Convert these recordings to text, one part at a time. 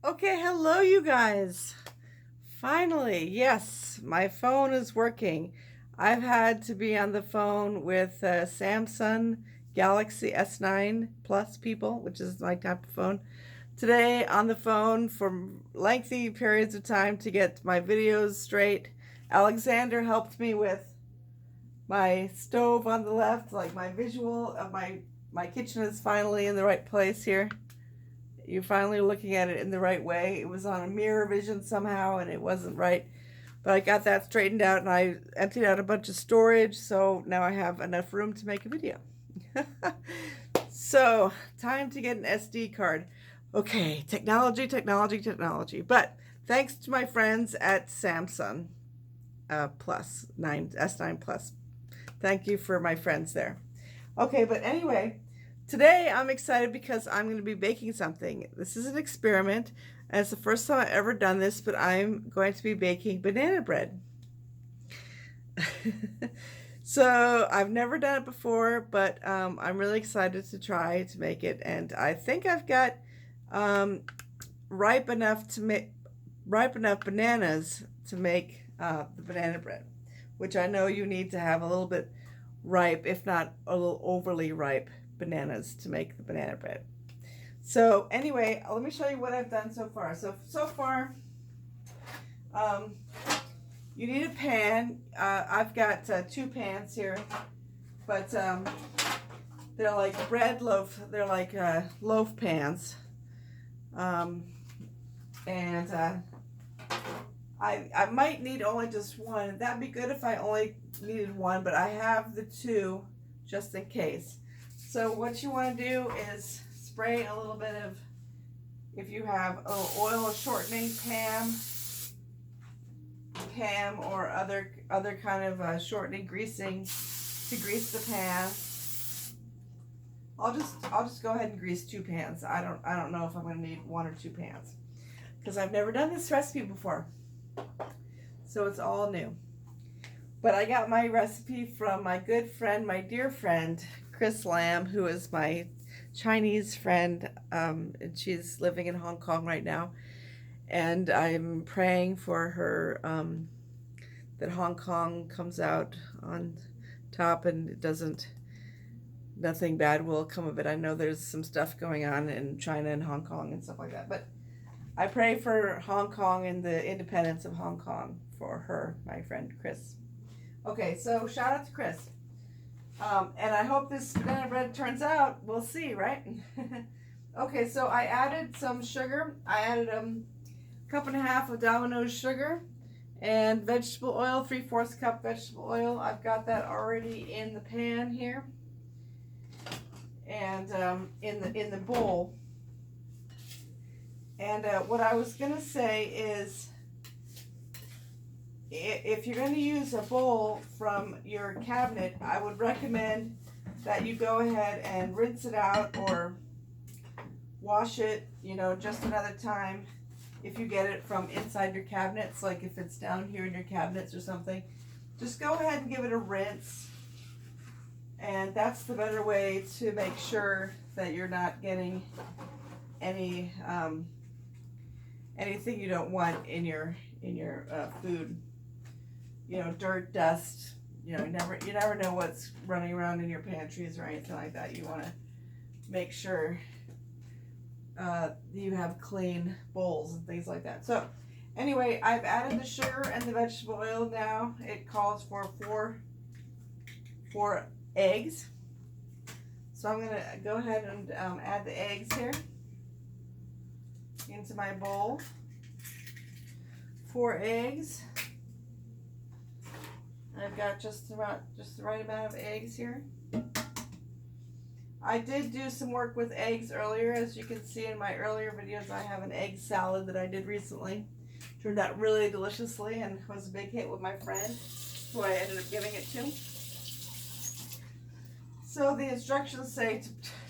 Okay, hello you guys. Finally, yes, my phone is working. I've had to be on the phone with Samsung Galaxy S9 Plus people, which is my type of phone, today on the phone for lengthy periods of time to get my videos straight. Alexander helped me with my stove on the left, like my visual of my kitchen is finally in the right place here. You're finally looking at it in the right way. It was on a mirror vision somehow and it wasn't right. But I got that straightened out and I emptied out a bunch of storage, so now I have enough room to make a video. So, time to get an SD card. Okay, technology, technology, technology. But thanks to my friends at Samsung Plus, S9 Plus. Thank you for my friends there. Okay, but anyway, today I'm excited because I'm going to be baking something. This is an experiment, and it's the first time I've ever done this, but I'm going to be baking banana bread. So I've never done it before, but I'm really excited to try to make it, and I think I've got ripe enough bananas to make the banana bread, which I know you need to have a little bit ripe, if not a little overly ripe bananas to make the banana bread. So anyway, let me show you what I've done so far. So far, you need a pan. I've got 2 pans here, but they're like bread loaf. They're like loaf pans, and I might need only just one. That'd be good if I only needed one, but I have the 2 just in case. So what you want to do is spray a little bit of, if you have oil shortening Pam or other kind of shortening greasing to grease the pan. I'll just go ahead and grease 2 pans. I don't know if I'm going to need 1 or 2 pans because I've never done this recipe before. So it's all new. But I got my recipe from my good friend, my dear friend, Chris Lam, who is my Chinese friend, and she's living in Hong Kong right now. And I'm praying for her that Hong Kong comes out on top and it nothing bad will come of it. I know there's some stuff going on in China and Hong Kong and stuff like that, but I pray for Hong Kong and the independence of Hong Kong for her, my friend Chris. Okay, so shout out to Chris. And I hope this banana bread turns out. We'll see, right? Okay, so I added some sugar. I added a cup and a half of Domino's sugar and vegetable oil, 3/4 cup vegetable oil. I've got that already in the pan here and in the bowl. And what I was gonna say is, if you're going to use a bowl from your cabinet, I would recommend that you go ahead and rinse it out or wash it, just another time if you get it from inside your cabinets, like if it's down here in your cabinets or something. Just go ahead and give it a rinse, and that's the better way to make sure that you're not getting any anything you don't want in your food. Dirt, dust. You never know what's running around in your pantries or anything like that. You want to make sure you have clean bowls and things like that. So anyway, I've added the sugar and the vegetable oil now. It calls for four eggs. So I'm going to go ahead and add the eggs here into my bowl. 4 eggs. I've got just the right amount of eggs here. I did do some work with eggs earlier. As you can see in my earlier videos, I have an egg salad that I did recently. Turned out really deliciously and was a big hit with my friend, who I ended up giving it to. So the instructions say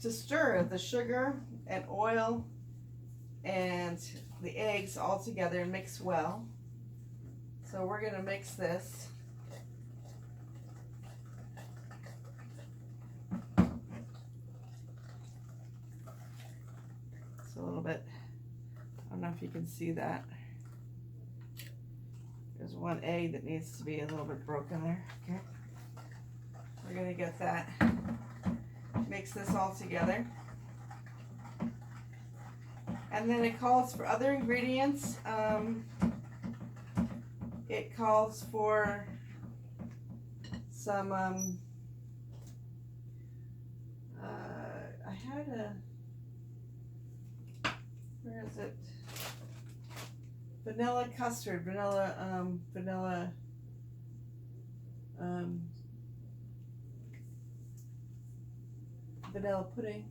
to stir the sugar and oil and the eggs all together and mix well. So we're going to mix this. bit. I don't know if you can see that. There's one egg that needs to be a little bit broken there. Okay. We're going to get that. Mix this all together. And then it calls for other ingredients. It calls for some, I had a, where is it? Vanilla custard, vanilla pudding.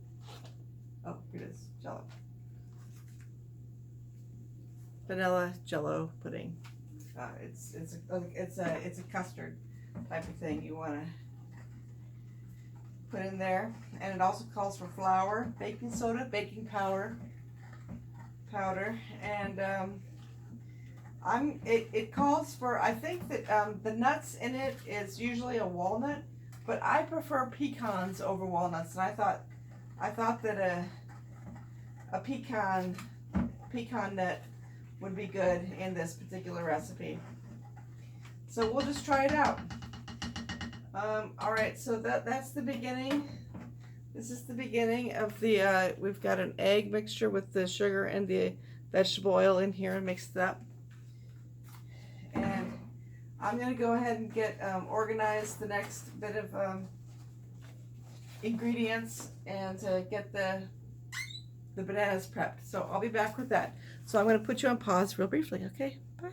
Oh, here it is, Jello. Vanilla Jello pudding. It's a custard type of thing you want to put in there, and it also calls for flour, baking soda, baking powder, and it calls for, I think that the nuts in it is usually a walnut, but I prefer pecans over walnuts, and I thought that a pecan nut would be good in this particular recipe. So we'll just try it out. All right, so that's the beginning. This is the beginning of the, we've got an egg mixture with the sugar and the vegetable oil in here and mixed it up. And I'm gonna go ahead and get organize the next bit of ingredients and get the bananas prepped. So I'll be back with that. So I'm going to put you on pause real briefly, okay? Bye.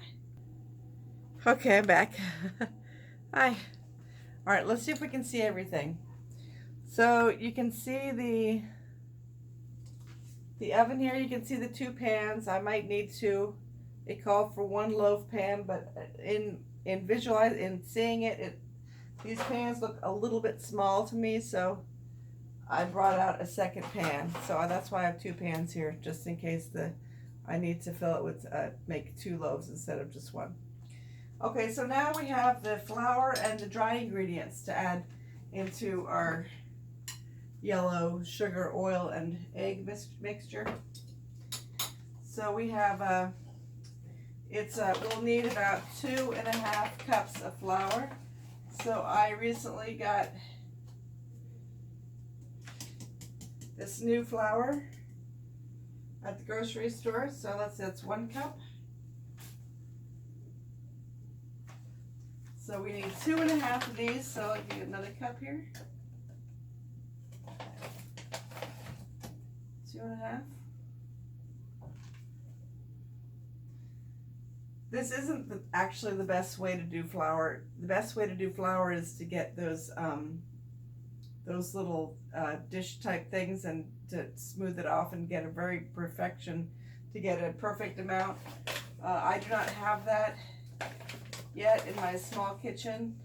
Okay, I'm back. Hi. All right, let's see if we can see everything. So you can see the oven here. You can see the 2 pans. I might need to. It called for 1 loaf pan, but in seeing it, these pans look a little bit small to me, so I brought out a second pan. So that's why I have 2 pans here, just in case I need to fill it with, make 2 loaves instead of just 1. Okay, so now we have the flour and the dry ingredients to add into our yellow sugar, oil, and egg mixture. So we have, we'll need about 2.5 cups of flour. So I recently got this new flour at the grocery store, so that's 1 cup. So we need 2.5 of these, so I'll give you another cup here. 2.5. This isn't actually the best way to do flour. The best way to do flour is to get those little dish type things and to smooth it off and get a very perfection, to get a perfect amount. I do not have that yet in my small kitchen.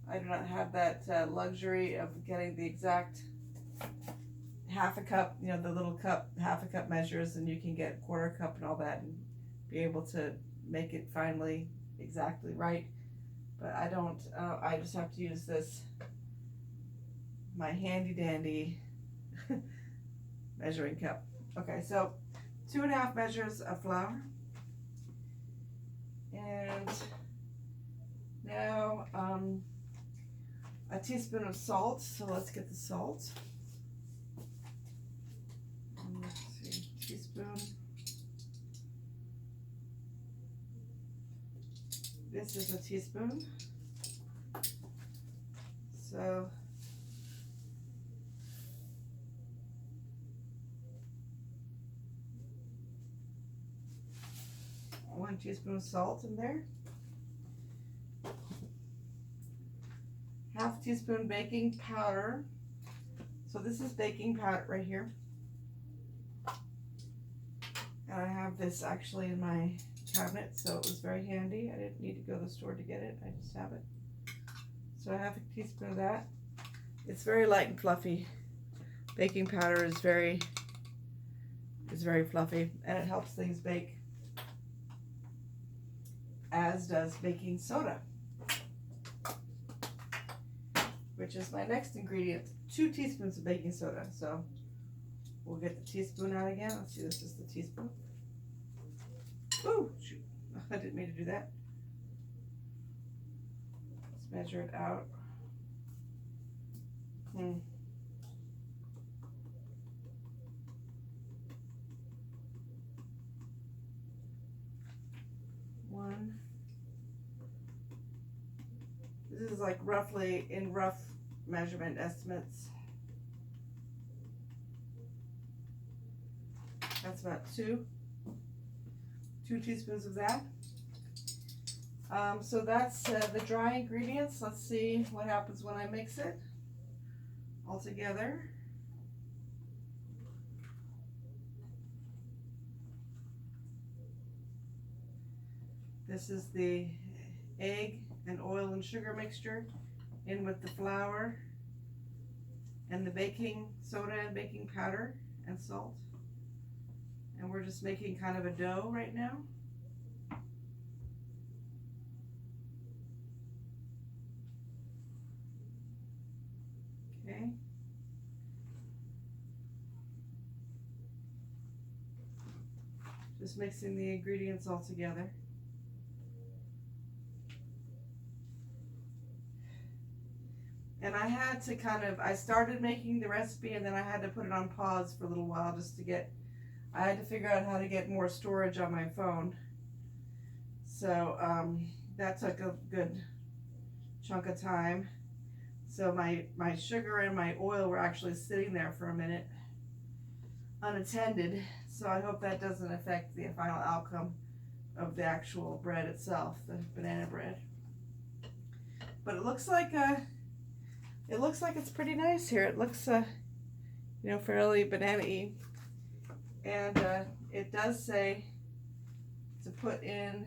I do not have that luxury of getting the exact half a cup, you know, the little cup, half a cup measures, and you can get 1/4 cup and all that and be able to make it finally exactly right. But I don't, I just have to use this, my handy dandy measuring cup. Okay, so 2.5 measures of flour. And now a teaspoon of salt. So let's get the salt. Let's see, teaspoon. This is a teaspoon. So one teaspoon of salt in there. Half teaspoon baking powder. So this is baking powder right here. And I have this actually in my cabinet, so it was very handy. I didn't need to go to the store to get it. I just have it. So I have a teaspoon of that. It's very light and fluffy. Baking powder is very fluffy, and it helps things bake, as does baking soda, which is my next ingredient. 2 teaspoons of baking soda. So We'll get the teaspoon out again. Let's see, this is the teaspoon. Ooh, shoot. I didn't mean to do that. Let's measure it out. One. This is like roughly in rough measurement estimates. That's about two teaspoons of that. So that's the dry ingredients. Let's see what happens when I mix it all together. This is the egg and oil and sugar mixture in with the flour and the baking soda and baking powder and salt. And we're just making kind of a dough right now. Okay. Just mixing the ingredients all together. And I had to I started making the recipe and then I had to put it on pause for a little while just to I had to figure out how to get more storage on my phone. So that took a good chunk of time. So my sugar and my oil were actually sitting there for a minute unattended. So I hope that doesn't affect the final outcome of the actual bread itself, the banana bread. But it looks like it's pretty nice here. It looks fairly banana-y. And it does say to put in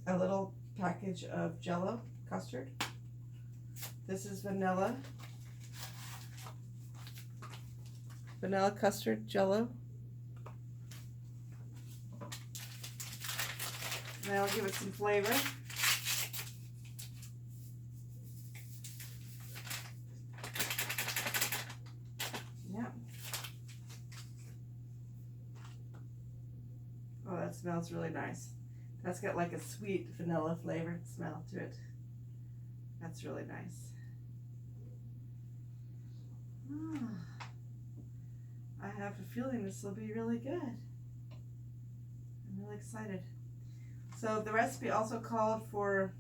a little package of Jell-O custard. This is vanilla custard Jell-O. That'll give it some flavor. Yeah. Oh, that smells really nice. That's got like a sweet vanilla flavored smell to it. That's really nice. I have a feeling this will be really good. I'm really excited. So the recipe also called for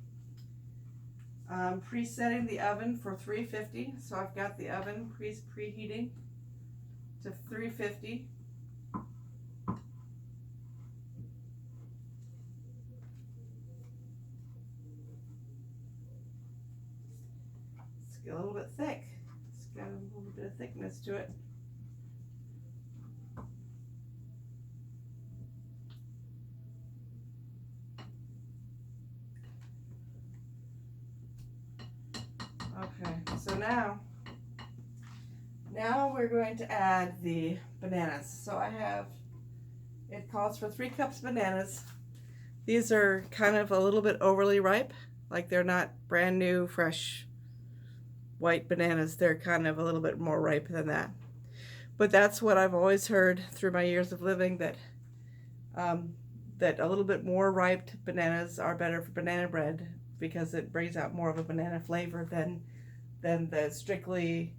presetting the oven for 350. So I've got the oven preheating to 350. It's a little bit thick. It's got a little bit of thickness to it. Okay, so now we're going to add the bananas. So it calls for 3 cups bananas. These are kind of a little bit overly ripe, like they're not brand new, fresh, white bananas. They're kind of a little bit more ripe than that. But that's what I've always heard through my years of living, that a little bit more ripe bananas are better for banana bread because it brings out more of a banana flavor than the strictly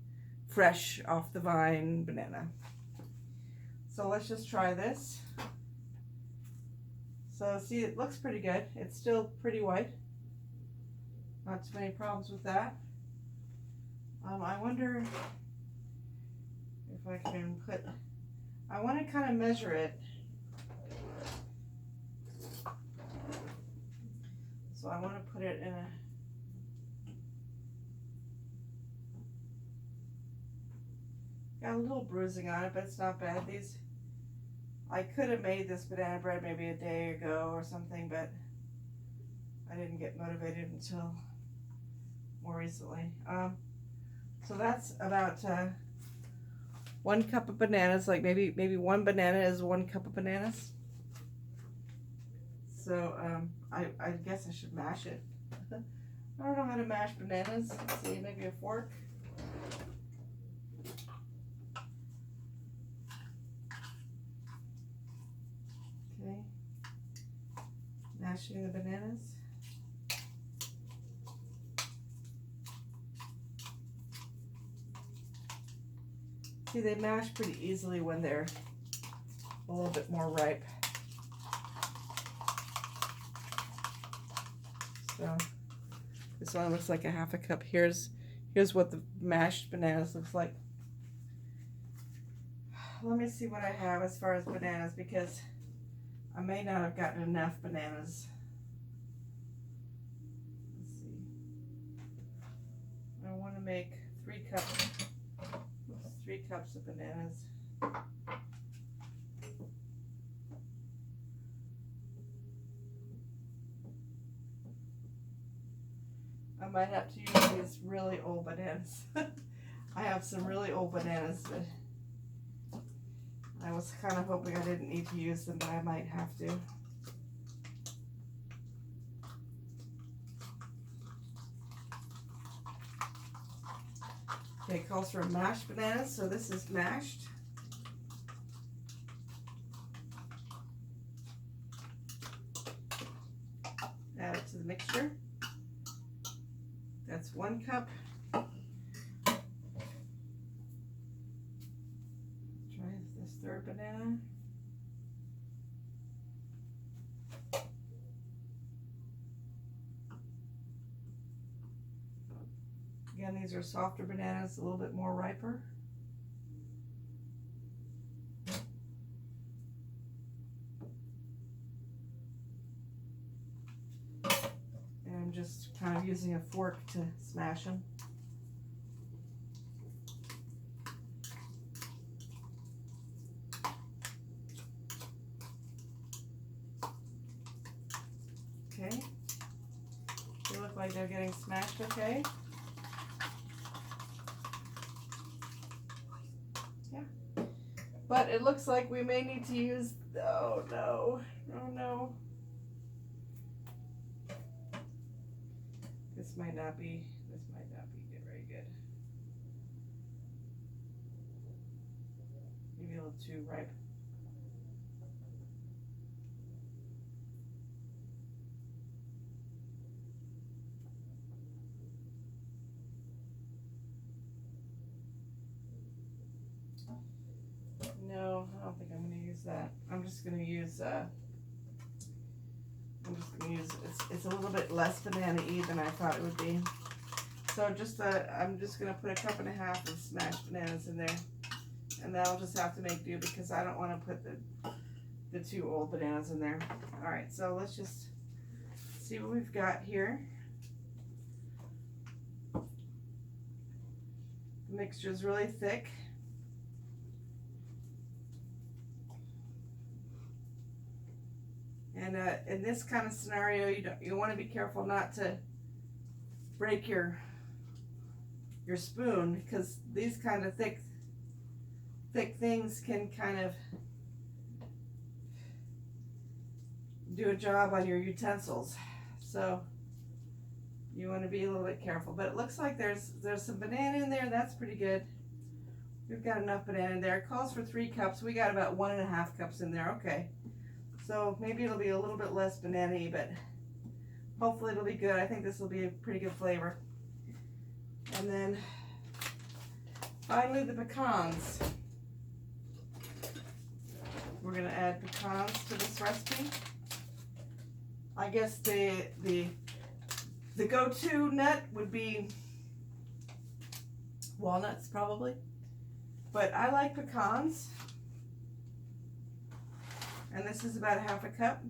fresh off the vine banana. So let's just try this. So see, it looks pretty good. It's still pretty white. Not too many problems with that. I wonder if I can I want to kind of measure it. So I want to put it in got a little bruising on it, but it's not bad. I could have made this banana bread maybe a day ago or something, but I didn't get motivated until more recently. So that's about 1 cup of bananas, like maybe 1 banana is 1 cup of bananas. So I guess I should mash it. I don't know how to mash bananas. Let's see, maybe a fork. mashing the bananas. See, they mash pretty easily when they're a little bit more ripe. So this one looks like a half a cup. Here's what the mashed bananas looks like. Let me see what I have as far as bananas, because I may not have gotten enough bananas. Let's see. I want to make 3 cups. 3 cups of bananas. I might have to use these really old bananas. I have some really old bananas, but I was kind of hoping I didn't need to use them, but I might have to. Okay, it calls for mashed bananas, so this is mashed. Add it to the mixture. That's 1 cup. Try this 3rd banana. Again, these are softer bananas, a little bit more riper. And I'm just kind of using a fork to smash them. Okay. They look like they're getting smashed okay. But it looks like we may need to use, oh no, oh no. This might not be very good. Maybe a little too ripe. No, I don't think I'm going to use that. I'm just going to use, it's a little bit less banana-y than I thought it would be. So just, I'm just going to put 1.5 cups of smashed bananas in there. And that'll just have to make do, because I don't want to put the 2 old bananas in there. All right, so let's just see what we've got here. The mixture is really thick. And in this kind of scenario, you want to be careful not to break your spoon, because these kind of thick things can kind of do a job on your utensils. So you want to be a little bit careful. But it looks like there's some banana in there. That's pretty good. We've got enough banana in there. It calls for 3 cups. We got about 1.5 cups in there. Okay. So maybe it'll be a little bit less banana-y, but hopefully it'll be good. I think this will be a pretty good flavor. And then finally the pecans. We're gonna add pecans to this recipe. I guess the go-to nut would be walnuts probably, but I like pecans. And this is about 1/2 cup.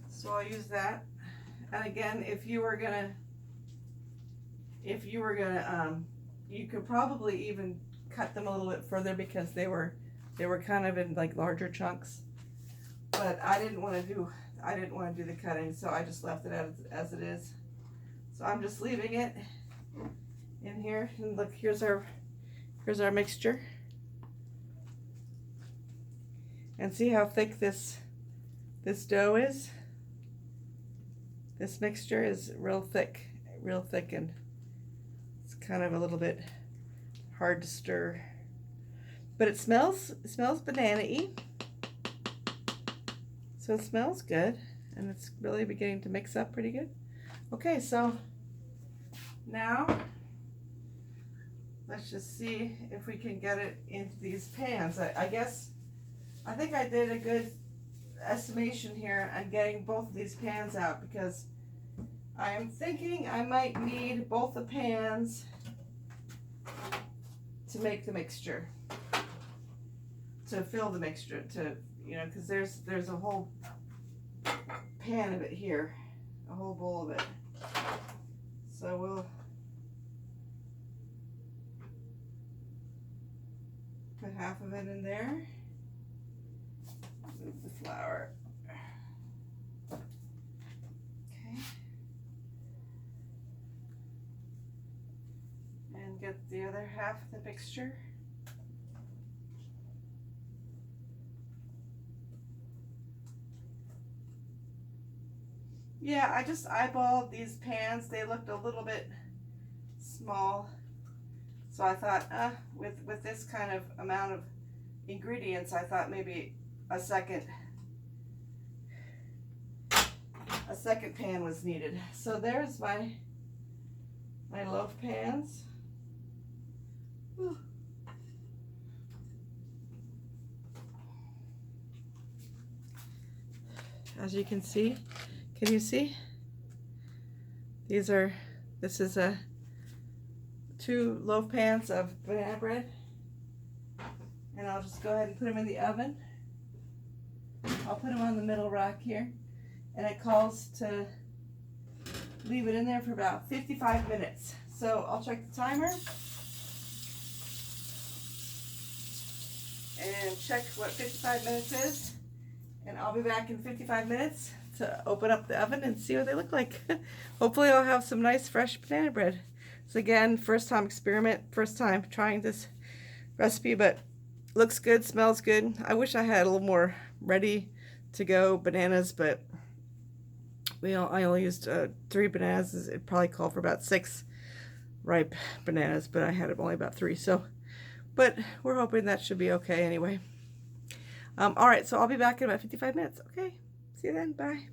So I'll use that. And again, if you were gonna, you could probably even cut them a little bit further, because they were kind of in like larger chunks. But I didn't want to do the cutting, so I just left it as it is. So I'm just leaving it in here. And look, here's our mixture. And see how thick this dough is? This mixture is real thick, and it's kind of a little bit hard to stir. But it smells banana-y. So So it smells good, and it's really beginning to mix up pretty good. Okay, so now let's just see if we can get it into these pans. I think I did a good estimation here on getting both of these pans out, because I am thinking I might need both the pans to make the mixture, to fill the mixture, to, you know, because there's a whole pan of it here, a whole bowl of it. So we'll put half of it in there. Move the flour. Okay. And get the other half of the mixture. Yeah, I just eyeballed these pans. They looked a little bit small. So I thought, with this kind of amount of ingredients, I thought maybe a second pan was needed. So there's my loaf pans. Whew. As you can see, can you see? This is 2 loaf pans of banana bread, and I'll just go ahead and put them in the oven. I'll put them on the middle rack here, and it calls to leave it in there for about 55 minutes. So I'll check the timer and check what 55 minutes is, and I'll be back in 55 minutes to open up the oven and see what they look like. Hopefully I'll have some nice fresh banana bread. So again, first time experiment, first time trying this recipe, but looks good, smells good. I wish I had a little more ready to go bananas, but I only used 3 bananas. It probably called for about 6 ripe bananas, but I had only about 3. So, but we're hoping that should be okay anyway. All right, so I'll be back in about 55 minutes. Okay, see you then. Bye.